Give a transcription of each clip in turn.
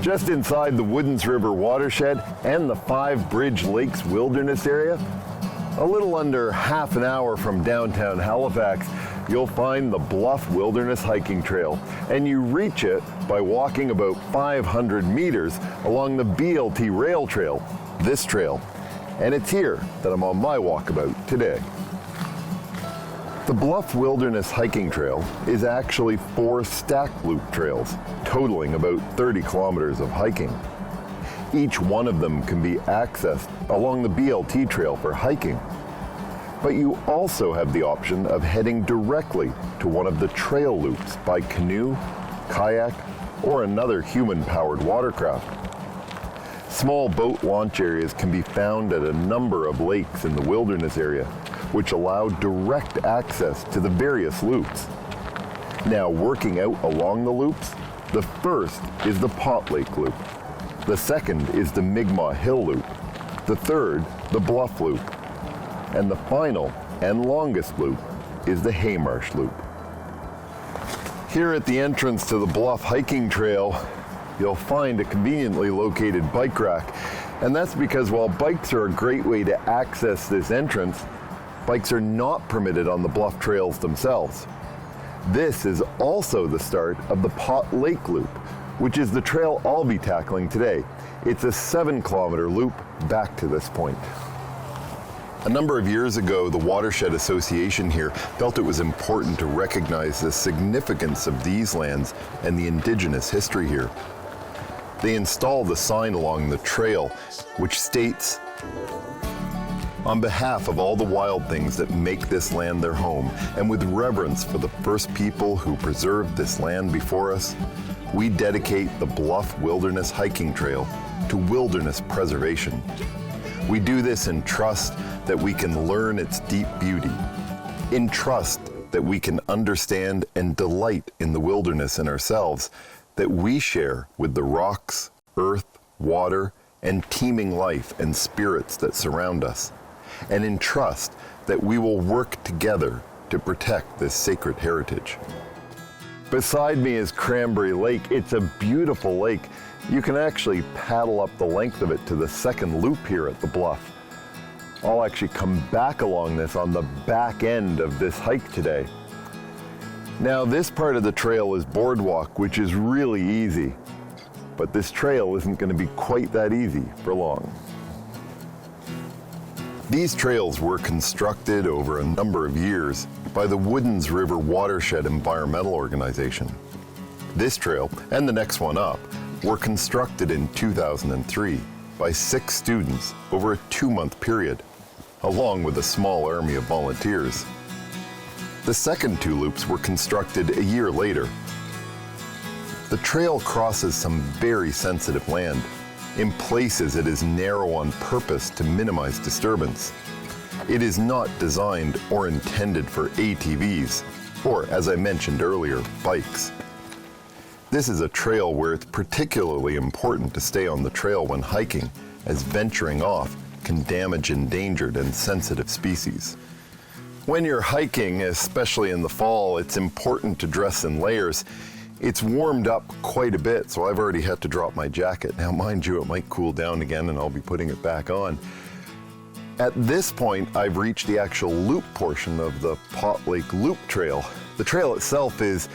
Just inside the Woodens River watershed and the Five Bridge Lakes Wilderness area, a little under half an hour from downtown Halifax, you'll find the Bluff Wilderness Hiking Trail, and you reach it by walking about 500 meters along the BLT rail trail, this trail, and it's here that I'm on my walkabout today. The Bluff Wilderness Hiking Trail is actually 4 stacked loop trails, totaling about 30 kilometers of hiking. Each one of them can be accessed along the BLT trail for hiking, but you also have the option of heading directly to one of the trail loops by canoe, kayak, or another human-powered watercraft. Small boat launch areas can be found at a number of lakes in the wilderness area, which allow direct access to the various loops. Now, working out along the loops, the first is the Pot Lake Loop. The second is the Mi'kmaq Hill Loop. The third, the Bluff Loop. And the final and longest loop is the Haymarsh Loop. Here at the entrance to the Bluff Hiking Trail, you'll find a conveniently located bike rack. And that's because while bikes are a great way to access this entrance, bikes are not permitted on the Bluff trails themselves. This is also the start of the Pot Lake Loop, which is the trail I'll be tackling today. It's a 7-kilometer loop back to this point. A number of years ago, the Watershed Association here felt it was important to recognize the significance of these lands and the Indigenous history here. They installed a sign along the trail which states, "On behalf of all the wild things that make this land their home, and with reverence for the first people who preserved this land before us, we dedicate the Bluff Wilderness Hiking Trail to wilderness preservation. We do this in trust that we can learn its deep beauty, in trust that we can understand and delight in the wilderness in ourselves that we share with the rocks, earth, water, and teeming life and spirits that surround us, and in trust that we will work together to protect this sacred heritage." Beside me is Cranberry Lake. It's a beautiful lake. You can actually paddle up the length of it to the second loop here at the Bluff. I'll actually come back along this on the back end of this hike today. Now, this part of the trail is boardwalk, which is really easy, but this trail isn't going to be quite that easy for long. These trails were constructed over a number of years by the Woodens River Watershed Environmental Organization. This trail, and the next one up, were constructed in 2003 by 6 students over a 2-month period, along with a small army of volunteers. The second 2 loops were constructed a year later. The trail crosses some very sensitive land. In places, it is narrow on purpose to minimize disturbance. It is not designed or intended for ATVs, or, as I mentioned earlier, bikes. This is a trail where it's particularly important to stay on the trail when hiking, as venturing off can damage endangered and sensitive species. When you're hiking, especially in the fall, it's important to dress in layers. It's warmed up quite a bit, so I've already had to drop my jacket. Now, mind you, it might cool down again and I'll be putting it back on. At this point, I've reached the actual loop portion of the Pot Lake Loop Trail. The trail itself is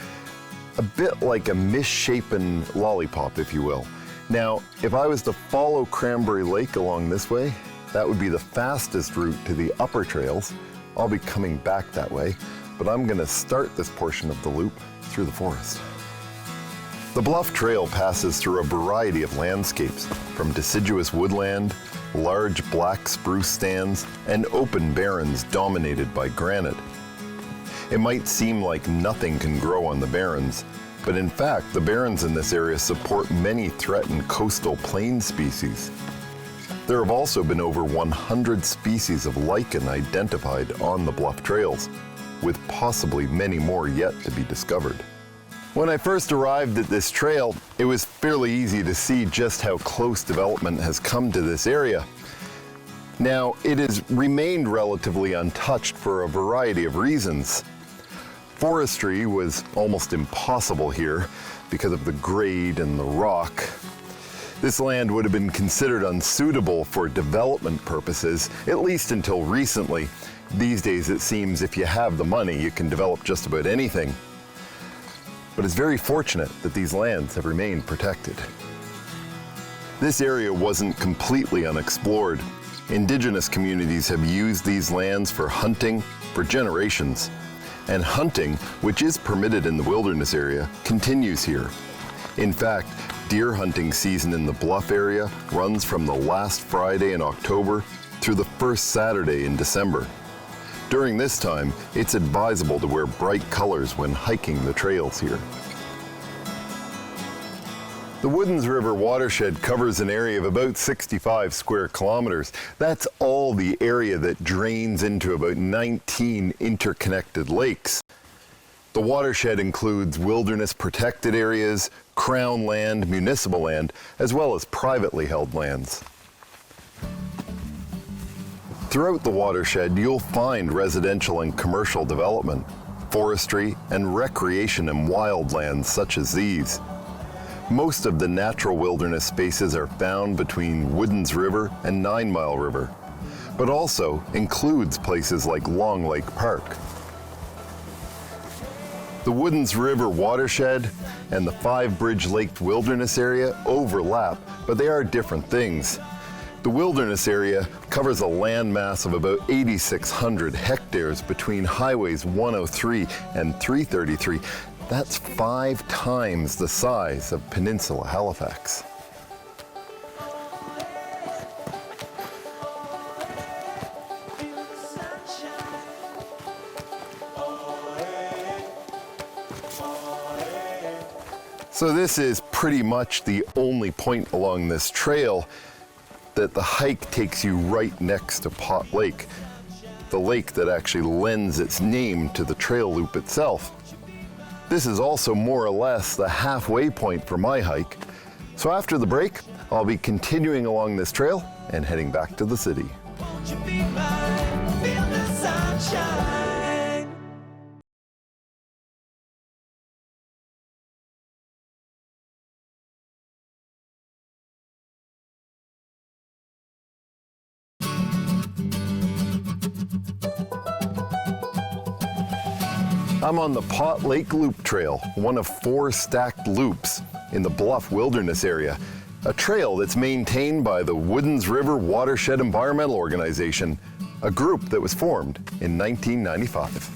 a bit like a misshapen lollipop, if you will. Now, if I was to follow Cranberry Lake along this way, that would be the fastest route to the upper trails. I'll be coming back that way, but I'm gonna start this portion of the loop through the forest. The Bluff Trail passes through a variety of landscapes, from deciduous woodland, large black spruce stands, and open barrens dominated by granite. It might seem like nothing can grow on the barrens, but in fact, the barrens in this area support many threatened coastal plain species. There have also been over 100 species of lichen identified on the Bluff trails, with possibly many more yet to be discovered. When I first arrived at this trail, it was fairly easy to see just how close development has come to this area. Now, it has remained relatively untouched for a variety of reasons. Forestry was almost impossible here because of the grade and the rock. This land would have been considered unsuitable for development purposes, at least until recently. These days it seems if you have the money, you can develop just about anything. But it's very fortunate that these lands have remained protected. This area wasn't completely unexplored. Indigenous communities have used these lands for hunting for generations. And hunting, which is permitted in the wilderness area, continues here. In fact, deer hunting season in the Bluff area runs from the last Friday in October through the first Saturday in December. During this time, it's advisable to wear bright colors when hiking the trails here. The Woodens River watershed covers an area of about 65 square kilometers. That's all the area that drains into about 19 interconnected lakes. The watershed includes wilderness protected areas, crown land, municipal land, as well as privately held lands. Throughout the watershed, you'll find residential and commercial development, forestry, and recreation and wildlands such as these. Most of the natural wilderness spaces are found between Woodens River and 9 Mile River, but also includes places like Long Lake Park. The Woodens River watershed and the Five Bridge Lake Wilderness area overlap, but they are different things. The wilderness area covers a landmass of about 8,600 hectares between highways 103 and 333. That's 5 times the size of Peninsula Halifax. So this is pretty much the only point along this trail that the hike takes you right next to Pot Lake, the lake that actually lends its name to the trail loop itself. This is also more or less the halfway point for my hike. So after the break, I'll be continuing along this trail and heading back to the city. Won't you be mine? Feel the sunshine. I'm on the Pot Lake Loop Trail, one of 4 stacked loops in the Bluff Wilderness area, a trail that's maintained by the Woodens River Watershed Environmental Organization, a group that was formed in 1995.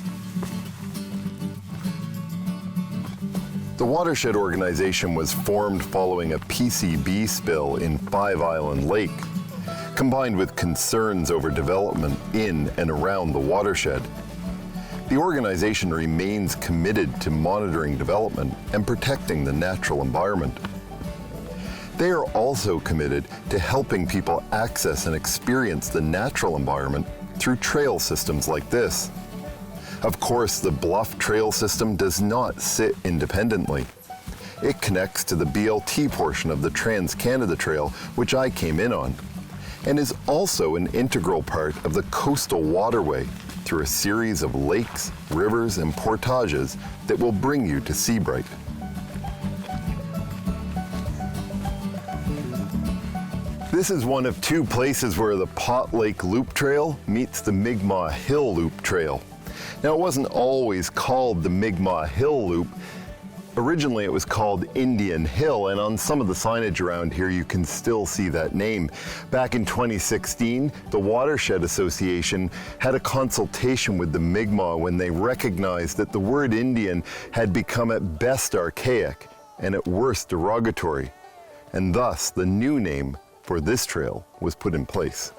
The Watershed Organization was formed following a PCB spill in Five Island Lake, combined with concerns over development in and around the watershed. The organization remains committed to monitoring development and protecting the natural environment. They are also committed to helping people access and experience the natural environment through trail systems like this. Of course, the Bluff trail system does not sit independently. It connects to the BLT portion of the Trans-Canada Trail, which I came in on, and is also an integral part of the coastal waterway through a series of lakes, rivers, and portages that will bring you to Seabright. This is one of 2 places where the Pot Lake Loop Trail meets the Mi'kmaq Hill Loop Trail. Now, it wasn't always called the Mi'kmaq Hill Loop. Originally, it was called Indian Hill, and on some of the signage around here, you can still see that name. Back in 2016, the Watershed Association had a consultation with the Mi'kmaq when they recognized that the word Indian had become at best archaic and at worst derogatory, and thus the new name for this trail was put in place.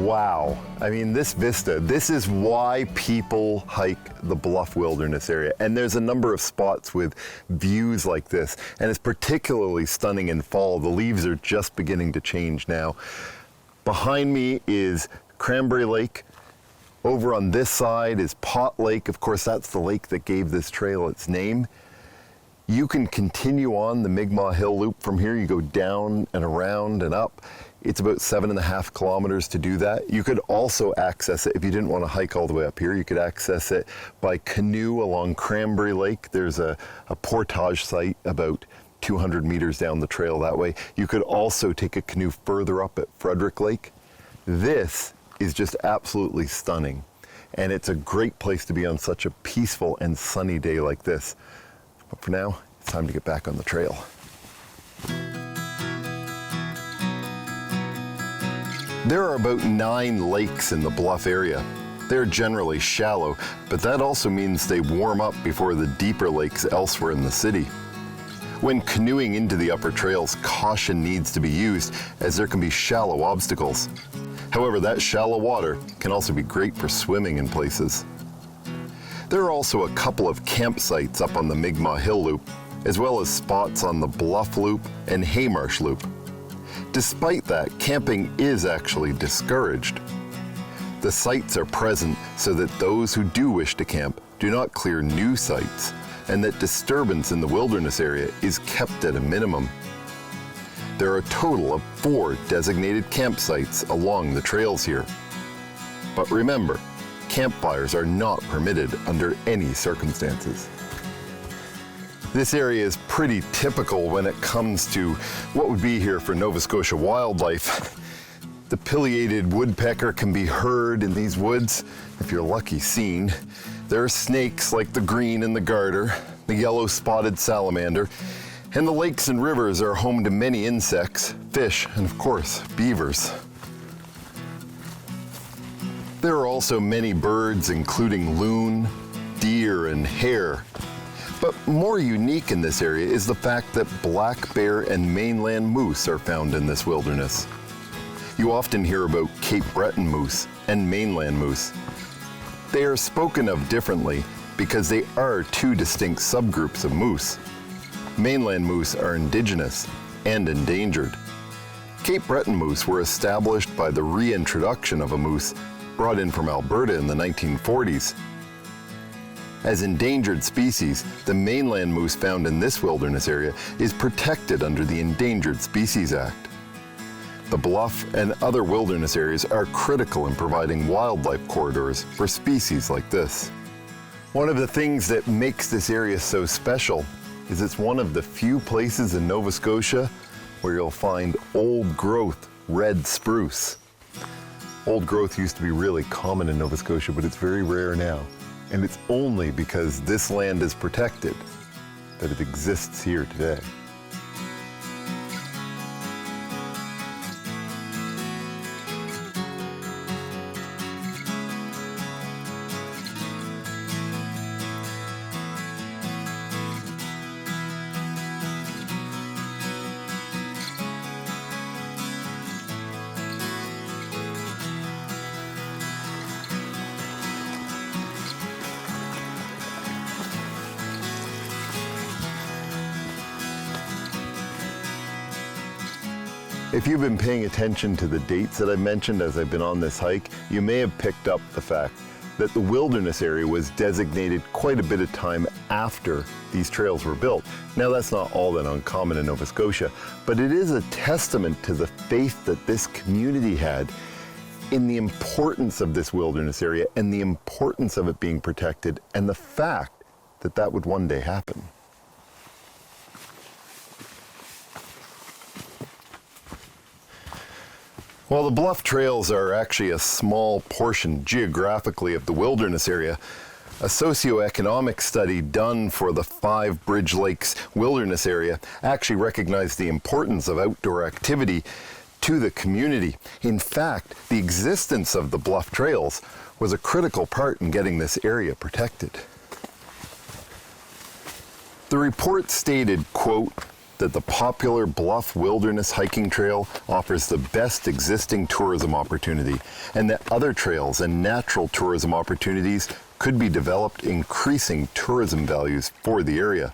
Wow, I mean, this vista, this is why people hike the Bluff Wilderness area. And there's a number of spots with views like this, and it's particularly stunning in fall. The leaves are just beginning to change now. Behind me is Cranberry Lake, Over on this side is Pot Lake. Of course, that's the lake that gave this trail its name. You can continue on the Mi'kmaq Hill Loop from here. You go down and around and up. It's about 7.5 kilometers to do that. You could also access it, if you didn't want to hike all the way up here, you could access it by canoe along Cranberry Lake. There's a portage site about 200 meters down the trail that way. You could also take a canoe further up at Frederick Lake. This is just absolutely stunning, and it's a great place to be on such a peaceful and sunny day like this. But for now, it's time to get back on the trail. There are about 9 lakes in the Bluff area. They're generally shallow, but that also means they warm up before the deeper lakes elsewhere in the city. When canoeing into the upper trails, caution needs to be used as there can be shallow obstacles. However, that shallow water can also be great for swimming in places. There are also a couple of campsites up on the Mi'kmaq Hill Loop, as well as spots on the Bluff Loop and Haymarsh Loop. Despite that, camping is actually discouraged. The sites are present so that those who do wish to camp do not clear new sites, and that disturbance in the wilderness area is kept at a minimum. There are a total of 4 designated campsites along the trails here. But remember, campfires are not permitted under any circumstances. This area is pretty typical when it comes to what would be here for Nova Scotia wildlife. The pileated woodpecker can be heard in these woods, if you're lucky seen. There are snakes like the green and the garter, the yellow-spotted salamander, and the lakes and rivers are home to many insects, fish, and of course, beavers. There are also many birds, including loon, deer, and hare. But more unique in this area is the fact that black bear and mainland moose are found in this wilderness. You often hear about Cape Breton moose and mainland moose. They are spoken of differently because they are 2 distinct subgroups of moose. Mainland moose are indigenous and endangered. Cape Breton moose were established by the reintroduction of a moose brought in from Alberta in the 1940s. As endangered species, the mainland moose found in this wilderness area is protected under the Endangered Species Act. The Bluff and other wilderness areas are critical in providing wildlife corridors for species like this. One of the things that makes this area so special is it's one of the few places in Nova Scotia where you'll find old-growth red spruce. Old growth used to be really common in Nova Scotia, but it's very rare now. And it's only because this land is protected that it exists here today. If you've been paying attention to the dates that I've mentioned as I've been on this hike, you may have picked up the fact that the wilderness area was designated quite a bit of time after these trails were built. Now, that's not all that uncommon in Nova Scotia, but it is a testament to the faith that this community had in the importance of this wilderness area and the importance of it being protected and the fact that that would one day happen. While the Bluff Trails are actually a small portion geographically of the wilderness area, a socioeconomic study done for the 5 Bridge Lakes wilderness area actually recognized the importance of outdoor activity to the community. In fact, the existence of the Bluff Trails was a critical part in getting this area protected. The report stated, quote, that the popular Bluff Wilderness Hiking Trail offers the best existing tourism opportunity, and that other trails and natural tourism opportunities could be developed, increasing tourism values for the area.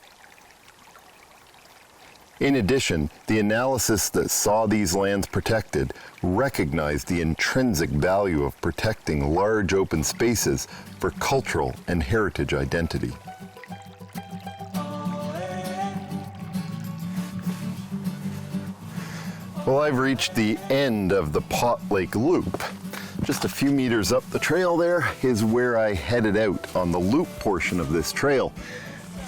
In addition, the analysis that saw these lands protected recognized the intrinsic value of protecting large open spaces for cultural and heritage identity. Well, I've reached the end of the Pot Lake Loop. Just a few meters up the trail there is where I headed out on the loop portion of this trail.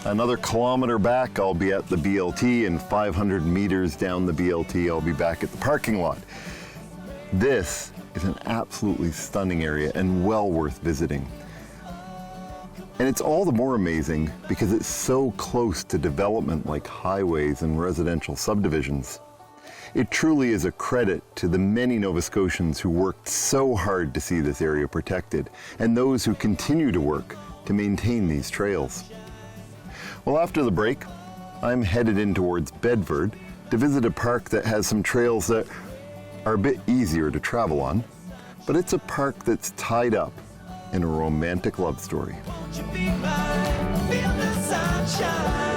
Another kilometer back, I'll be at the BLT, and 500 meters down the BLT, I'll be back at the parking lot. This is an absolutely stunning area and well worth visiting. And it's all the more amazing because it's so close to development like highways and residential subdivisions. It truly is a credit to the many Nova Scotians who worked so hard to see this area protected, and those who continue to work to maintain these trails. Well, after the break, I'm headed in towards Bedford to visit a park that has some trails that are a bit easier to travel on, but it's a park that's tied up in a romantic love story. Won't you be mine? Feel the sunshine.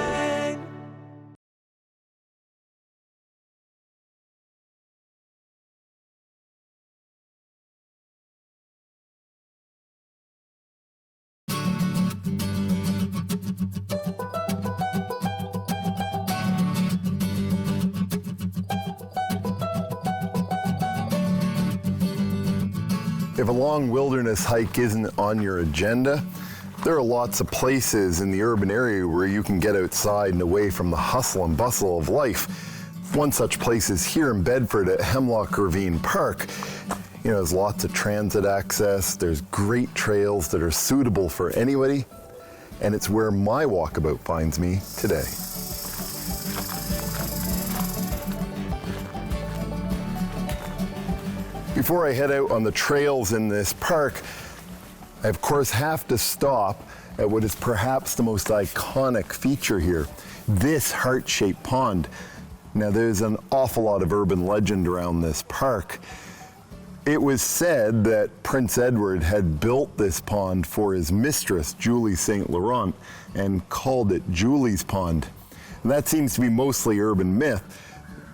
If a long wilderness hike isn't on your agenda, there are lots of places in the urban area where you can get outside and away from the hustle and bustle of life. One such place is here in Bedford at Hemlock Ravine Park. There's lots of transit access, there's great trails that are suitable for anybody, and it's where my walkabout finds me today. Before I head out on the trails in this park, I of course have to stop at what is perhaps the most iconic feature here, this heart-shaped pond. Now, there's an awful lot of urban legend around this park. It was said that Prince Edward had built this pond for his mistress, Julie St. Laurent, and called it Julie's Pond. And that seems to be mostly urban myth,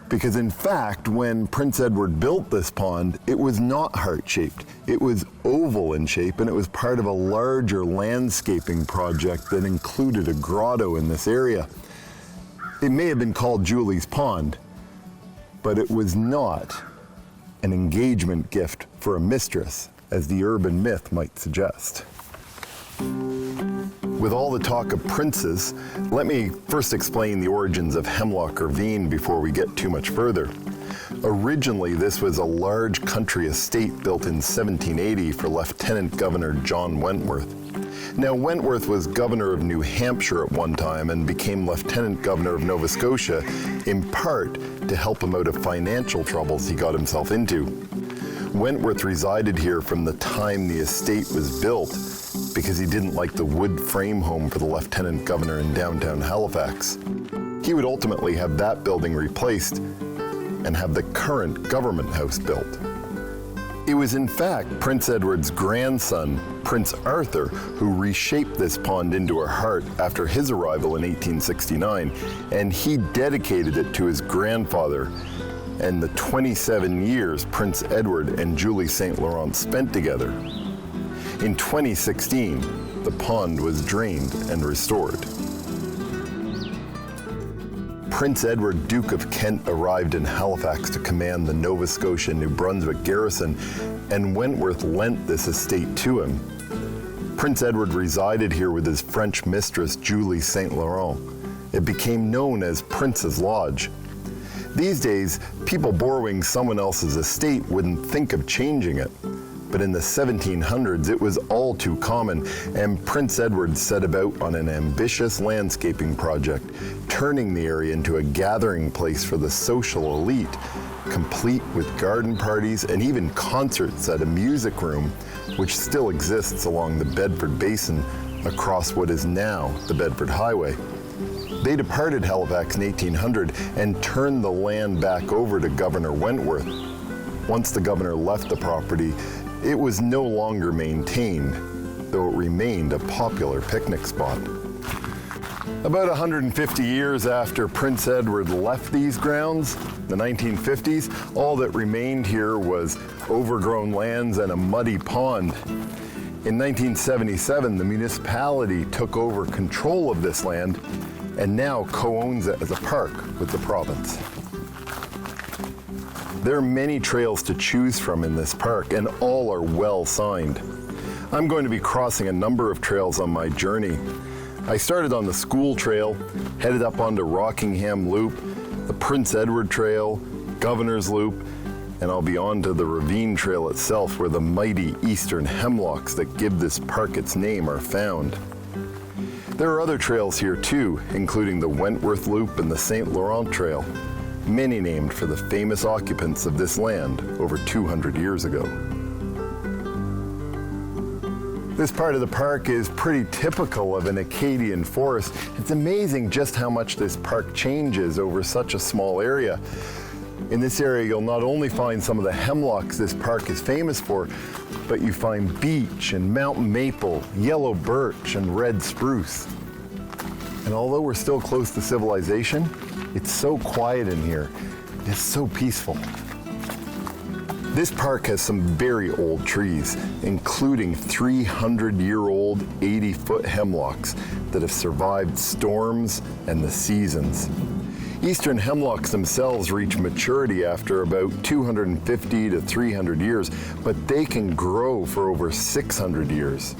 because in fact, when Prince Edward built this pond, it was not heart-shaped. It was oval in shape, and it was part of a larger landscaping project that included a grotto in this area. It may have been called Julie's Pond, but it was not an engagement gift for a mistress, as the urban myth might suggest. With all the talk of princes, let me first explain the origins of Hemlock Ravine before we get too much further. Originally, this was a large country estate built in 1780 for Lieutenant Governor John Wentworth. Now, Wentworth was governor of New Hampshire at one time and became Lieutenant Governor of Nova Scotia, in part to help him out of financial troubles he got himself into. Wentworth resided here from the time the estate was built because he didn't like the wood frame home for the Lieutenant Governor in downtown Halifax. He would ultimately have that building replaced and have the current government house built. It was in fact Prince Edward's grandson, Prince Arthur, who reshaped this pond into a heart after his arrival in 1869, and he dedicated it to his grandfather and the 27 years Prince Edward and Julie St. Laurent spent together. In 2016, the pond was drained and restored. Prince Edward, Duke of Kent, arrived in Halifax to command the Nova Scotia New Brunswick garrison, and Wentworth lent this estate to him. Prince Edward resided here with his French mistress, Julie St. Laurent. It became known as Prince's Lodge. These days, people borrowing someone else's estate wouldn't think of changing it. But in the 1700s, it was all too common, and Prince Edward set about on an ambitious landscaping project, turning the area into a gathering place for the social elite, complete with garden parties and even concerts at a music room, which still exists along the Bedford Basin across what is now the Bedford Highway. They departed Halifax in 1800 and turned the land back over to Governor Wentworth. Once the governor left the property, it was no longer maintained, though it remained a popular picnic spot. About 150 years after Prince Edward left these grounds, the 1950s, all that remained here was overgrown lands and a muddy pond. In 1977, the municipality took over control of this land and now co-owns it as a park with the province. There are many trails to choose from in this park, and all are well signed. I'm going to be crossing a number of trails on my journey. I started on the School Trail, headed up onto Rockingham Loop, the Prince Edward Trail, Governor's Loop, and I'll be on to the Ravine Trail itself, where the mighty eastern hemlocks that give this park its name are found. There are other trails here too, including the Wentworth Loop and the St. Laurent Trail, many named for the famous occupants of this land over 200 years ago. This part of the park is pretty typical of an Acadian forest. It's amazing just how much this park changes over such a small area. In this area, you'll not only find some of the hemlocks this park is famous for, but you find beech and mountain maple, yellow birch, and red spruce. And although we're still close to civilization, it's so quiet in here. It's so peaceful. This park has some very old trees, including 300-year-old 80-foot hemlocks that have survived storms and the seasons. Eastern hemlocks themselves reach maturity after about 250 to 300 years, but they can grow for over 600 years.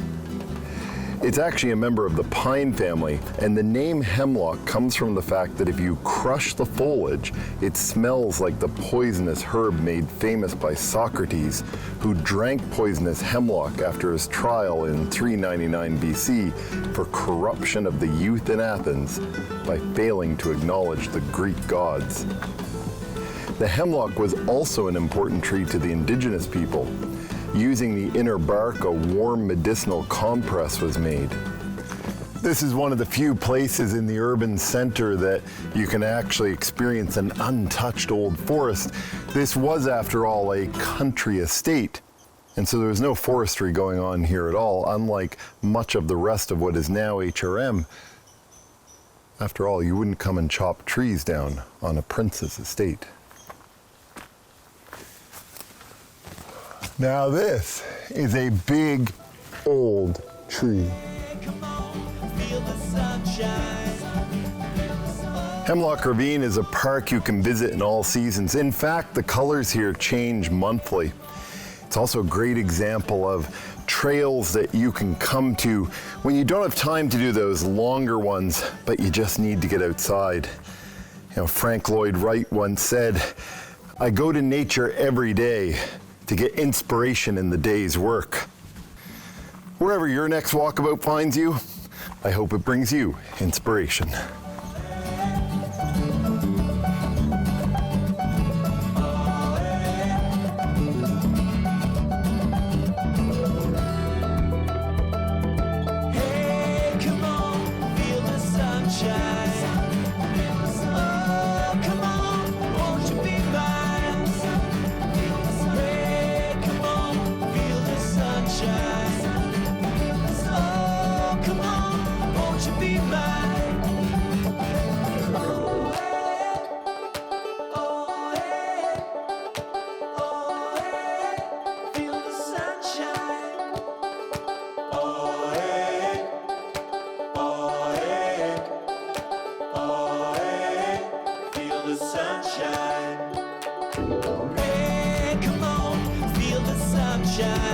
It's actually a member of the pine family, and the name hemlock comes from the fact that if you crush the foliage, it smells like the poisonous herb made famous by Socrates, who drank poisonous hemlock after his trial in 399 BC for corruption of the youth in Athens by failing to acknowledge the Greek gods. The hemlock was also an important tree to the indigenous people. Using the inner bark, a warm medicinal compress was made. This is one of the few places in the urban center that you can actually experience an untouched old forest. This was, after all, a country estate, and so there was no forestry going on here at all, unlike much of the rest of what is now HRM. After all, you wouldn't come and chop trees down on a prince's estate. Now this is a big, old tree. Hemlock Ravine is a park you can visit in all seasons. In fact, the colors here change monthly. It's also a great example of trails that you can come to when you don't have time to do those longer ones, but you just need to get outside. You know, Frank Lloyd Wright once said, "I go to nature every day to get inspiration in the day's work." Wherever your next walkabout finds you, I hope it brings you inspiration. Hey, come on, feel the sunshine. Oh, come on, won't you be mine? Hey, come on, feel the sunshine. Oh, come on, won't you be mine? Oh, hey, oh, hey, oh, hey, feel the sunshine. Oh, hey, oh, hey, oh, hey, feel the sunshine. Hey, come on, feel the sunshine.